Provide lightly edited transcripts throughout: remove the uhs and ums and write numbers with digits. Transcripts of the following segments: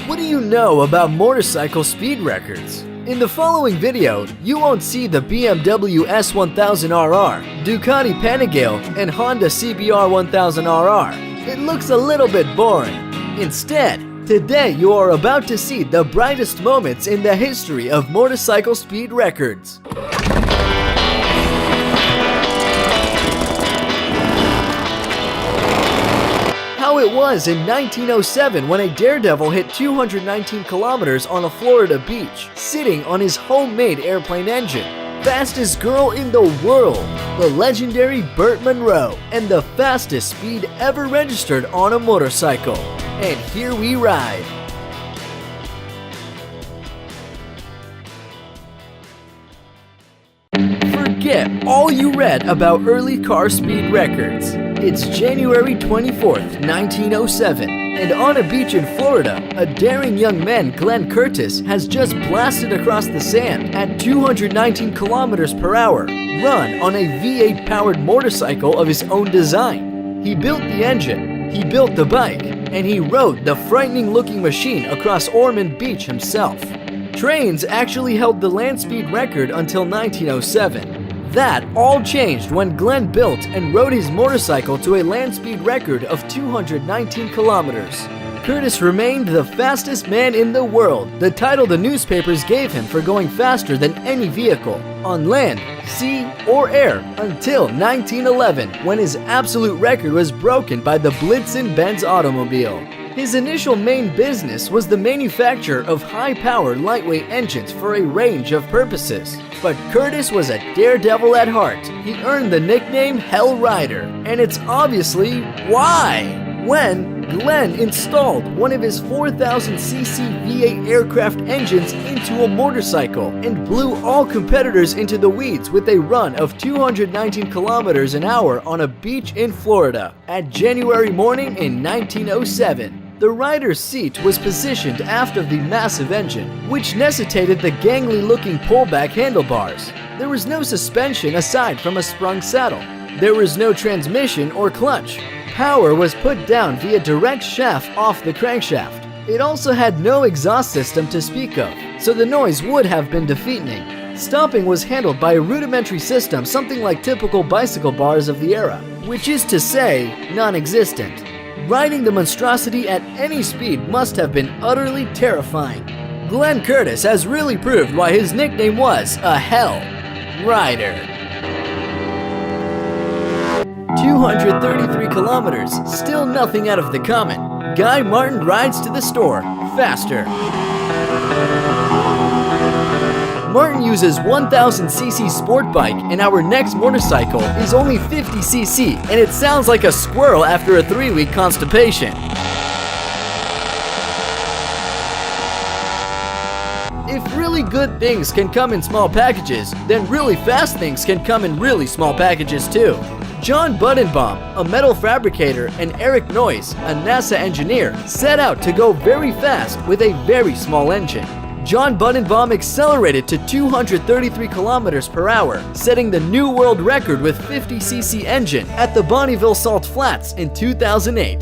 What do you know about motorcycle speed records? In the following video, you won't see the BMW S1000RR, Ducati Panigale, and Honda CBR 1000RR. It looks a little bit boring. Instead, today you are about to see the brightest moments in the history of motorcycle speed records. How it was in 1907 when a daredevil hit 219 kilometers on a Florida beach, sitting on his homemade airplane engine. Fastest girl in the world, the legendary Burt Munro, and the fastest speed ever registered on a motorcycle. And here we ride. Forget all you read about early car speed records. It's January 24th, 1907, and on a beach in Florida, a daring young man, Glenn Curtis, has just blasted across the sand at 219 kilometers per hour, run on a V8-powered motorcycle of his own design. He built the engine, he built the bike, and he rode the frightening-looking machine across Ormond Beach himself. Trains actually held the land speed record until 1907. That all changed when Glenn built and rode his motorcycle to a land speed record of 219 kilometers. Curtis remained the fastest man in the world, the title the newspapers gave him for going faster than any vehicle, on land, sea, or air, until 1911, when his absolute record was broken by the Blitzen-Benz automobile. His initial main business was the manufacture of high-power, lightweight engines for a range of purposes. But Curtis was a daredevil at heart. He earned the nickname Hell Rider, and it's obviously why. When Glenn installed one of his 4,000cc V8 aircraft engines into a motorcycle and blew all competitors into the weeds with a run of 219 kilometers an hour on a beach in Florida at January morning in 1907. The rider's seat was positioned aft of the massive engine, which necessitated the gangly-looking pullback handlebars. There was no suspension aside from a sprung saddle. There was no transmission or clutch. Power was put down via direct shaft off the crankshaft. It also had no exhaust system to speak of, so the noise would have been deafening. Stopping was handled by a rudimentary system, something like typical bicycle bars of the era, which is to say, non-existent. Riding the monstrosity at any speed must have been utterly terrifying. Glenn Curtis has really proved why his nickname was a Hell Rider. 233 kilometers, still nothing out of the common. Guy Martin rides to the store, faster. Martin uses 1000cc sport bike, and our next motorcycle is only 50cc, and it sounds like a squirrel after a 3-week constipation. If really good things can come in small packages, then really fast things can come in really small packages too. John Budenbaum, a metal fabricator, and Eric Noyes, a NASA engineer, set out to go very fast with a very small engine. John Budenbaum accelerated to 233 kilometers per hour, setting the new world record with 50cc engine at the Bonneville Salt Flats in 2008.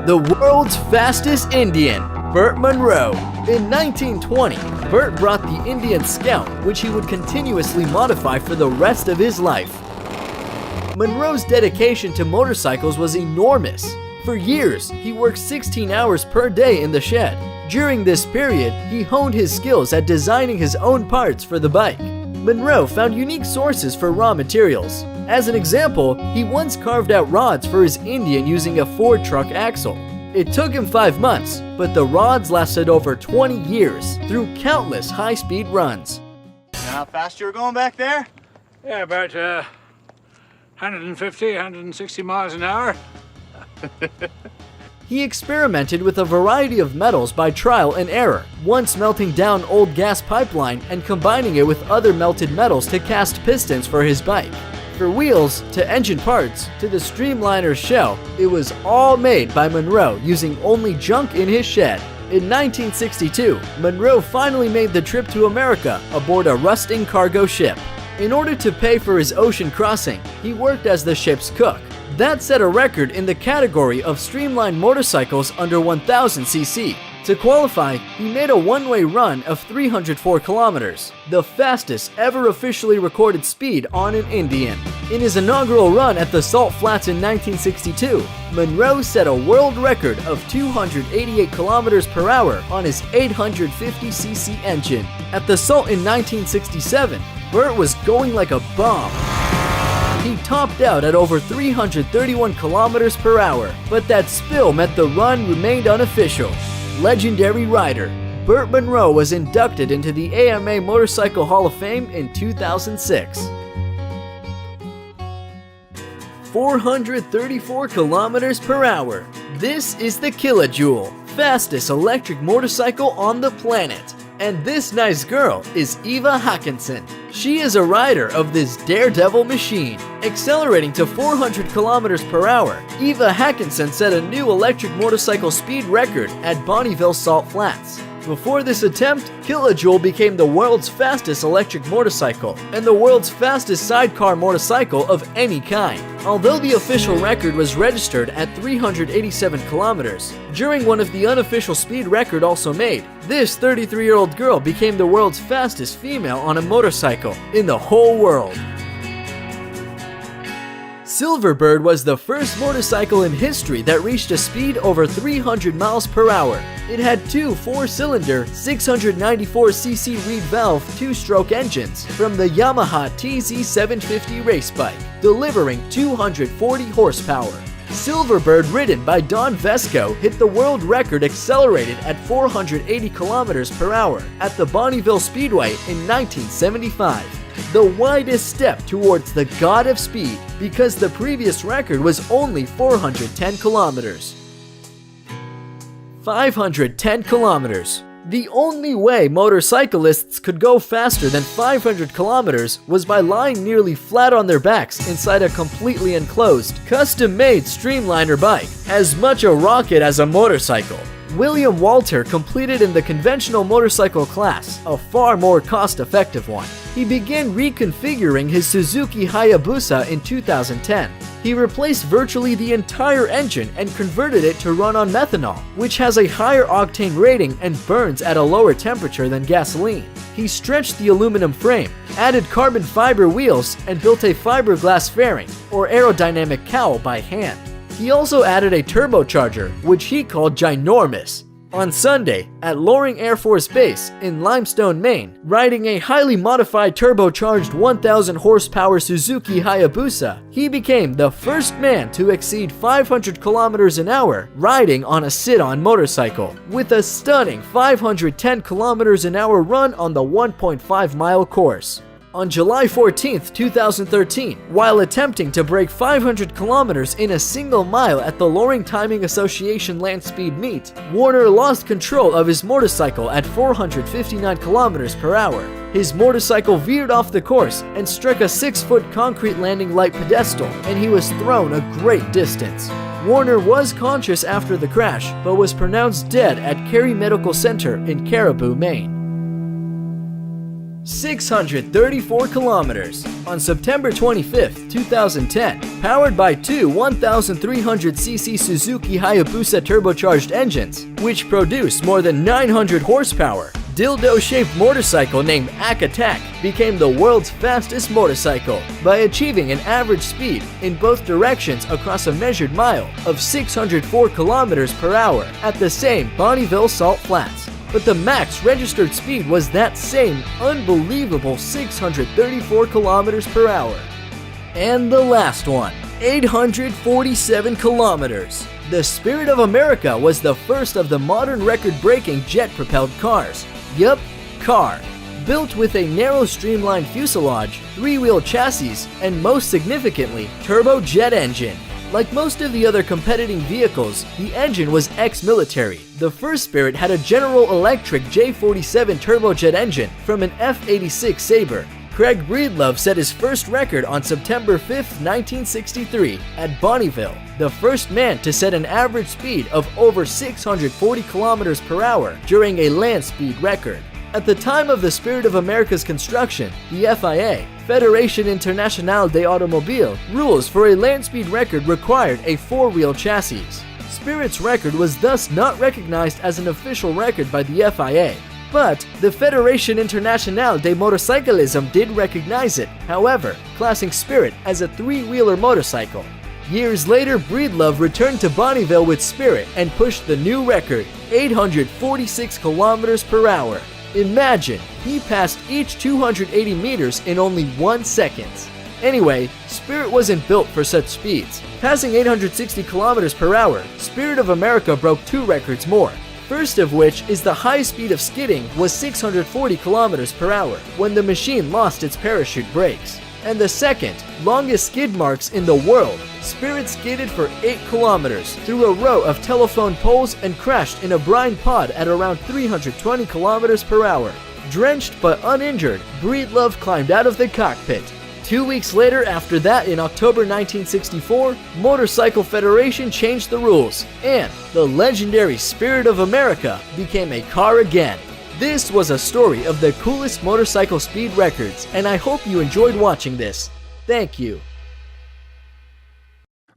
The world's fastest Indian, Burt Munro. In 1920, Burt brought the Indian Scout, which he would continuously modify for the rest of his life. Munro's dedication to motorcycles was enormous. For years, he worked 16 hours per day in the shed. During this period, he honed his skills at designing his own parts for the bike. Munro found unique sources for raw materials. As an example, he once carved out rods for his Indian using a Ford truck axle. It took him 5 months, but the rods lasted over 20 years through countless high-speed runs. You know how fast you were going back there? Yeah, about 150, 160 miles an hour. He experimented with a variety of metals by trial and error, once melting down old gas pipeline and combining it with other melted metals to cast pistons for his bike. For wheels, to engine parts, to the Streamliner shell, it was all made by Munro using only junk in his shed. In 1962, Munro finally made the trip to America aboard a rusting cargo ship. In order to pay for his ocean crossing, he worked as the ship's cook. That set a record in the category of streamlined motorcycles under 1000cc. To qualify, he made a one-way run of 304 kilometers, the fastest ever officially recorded speed on an Indian. In his inaugural run at the Salt Flats in 1962, Munro set a world record of 288 kilometers per hour on his 850cc engine. At the Salt in 1967, Burt was going like a bomb. He topped out at over 331 kilometers per hour, but that spill meant the run remained unofficial. Legendary rider Burt Munro was inducted into the AMA Motorcycle Hall of Fame in 2006. 434 kilometers per hour. This is the Kilojoule, fastest electric motorcycle on the planet. And this nice girl is Eva Håkansson. She is a rider of this daredevil machine. Accelerating to 400 kilometers per hour, Eva Håkansson set a new electric motorcycle speed record at Bonneville Salt Flats. Before this attempt, Kilojoule became the world's fastest electric motorcycle and the world's fastest sidecar motorcycle of any kind. Although the official record was registered at 387 kilometers, during one of the unofficial speed record also made, this 33-year-old girl became the world's fastest female on a motorcycle in the whole world. Silverbird was the first motorcycle in history that reached a speed over 300 miles per hour. It had two 4-cylinder, 694cc reed valve 2-stroke engines from the Yamaha TZ750 race bike, delivering 240 horsepower. Silverbird, ridden by Don Vesco, hit the world record accelerated at 480 kilometers per hour at the Bonneville Speedway in 1975. The widest step towards the god of speed, because the previous record was only 410 kilometers. 510 kilometers. The only way motorcyclists could go faster than 500 kilometers was by lying nearly flat on their backs inside a completely enclosed, custom-made Streamliner bike, as much a rocket as a motorcycle. William Walter completed in the conventional motorcycle class, a far more cost-effective one. He began reconfiguring his Suzuki Hayabusa in 2010. He replaced virtually the entire engine and converted it to run on methanol, which has a higher octane rating and burns at a lower temperature than gasoline. He stretched the aluminum frame, added carbon fiber wheels, and built a fiberglass fairing, or aerodynamic cowl, by hand. He also added a turbocharger, which he called Ginormous. On Sunday, at Loring Air Force Base in Limestone, Maine, riding a highly modified turbocharged 1,000 horsepower Suzuki Hayabusa, he became the first man to exceed 500 kilometers an hour riding on a sit-on motorcycle, with a stunning 510 kilometers an hour run on the 1.5-mile course. On July 14, 2013, while attempting to break 500 kilometers in a single mile at the Loring Timing Association Land Speed Meet, Warner lost control of his motorcycle at 459 kilometers per hour. His motorcycle veered off the course and struck a 6-foot concrete landing light pedestal, and he was thrown a great distance. Warner was conscious after the crash, but was pronounced dead at Carey Medical Center in Caribou, Maine. 634 kilometers. On September 25, 2010, powered by two 1,300cc Suzuki Hayabusa turbocharged engines, which produce more than 900 horsepower, dildo-shaped motorcycle named Akatak became the world's fastest motorcycle by achieving an average speed in both directions across a measured mile of 604 kilometers per hour at the same Bonneville Salt Flats. But the max registered speed was that same unbelievable 634 kilometers per hour. And the last one, 847 kilometers. The Spirit of America was the first of the modern record-breaking jet-propelled cars. Yup, car. Built with a narrow streamlined fuselage, 3-wheel chassis, and most significantly, turbojet engine. Like most of the other competing vehicles, the engine was ex-military. The first Spirit had a General Electric J47 turbojet engine from an F-86 Sabre. Craig Breedlove set his first record on September 5, 1963 at Bonneville, the first man to set an average speed of over 640 kilometers per hour during a land speed record. At the time of the Spirit of America's construction, the FIA, Fédération Internationale des Automobiles, rules for a land speed record required a four-wheel chassis. Spirit's record was thus not recognized as an official record by the FIA. But the Fédération Internationale des Motorcyclisme did recognize it, however, classing Spirit as a three-wheeler motorcycle. Years later, Breedlove returned to Bonneville with Spirit and pushed the new record, 846 kilometers per hour. Imagine, he passed each 280 meters in only 1 second. Anyway, Spirit wasn't built for such speeds. Passing 860 kilometers per hour, Spirit of America broke two records more. First of which is the highest speed of skidding was 640 kilometers per hour when the machine lost its parachute brakes. And the second, longest skid marks in the world, Spirit skidded for 8 kilometers through a row of telephone poles and crashed in a brine pod at around 320 kilometers per hour. Drenched but uninjured, Breedlove climbed out of the cockpit. 2 weeks later after that, in October 1964, Motorcycle Federation changed the rules, and the legendary Spirit of America became a car again. This was a story of the coolest motorcycle speed records, and I hope you enjoyed watching this. Thank you.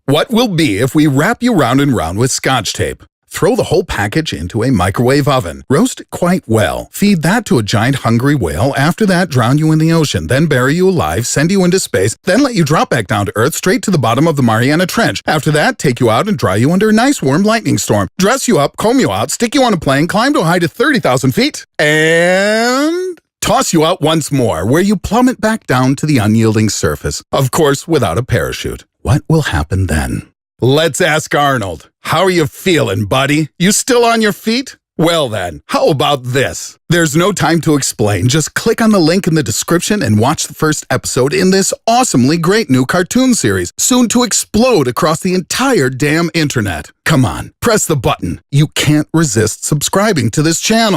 What will be if we wrap you round and round with Scotch tape? Throw the whole package into a microwave oven. Roast it quite well. Feed that to a giant hungry whale. After that, drown you in the ocean. Then bury you alive, send you into space. Then let you drop back down to Earth straight to the bottom of the Mariana Trench. After that, take you out and dry you under a nice warm lightning storm. Dress you up, comb you out, stick you on a plane, climb to a height of 30,000 feet, and toss you out once more, where you plummet back down to the unyielding surface. Of course, without a parachute. What will happen then? Let's ask Arnold. How are you feeling, buddy? You still on your feet? Well then, how about this? There's no time to explain. Just click on the link in the description and watch the first episode in this awesomely great new cartoon series, soon to explode across the entire damn internet. Come on, press the button. You can't resist subscribing to this channel.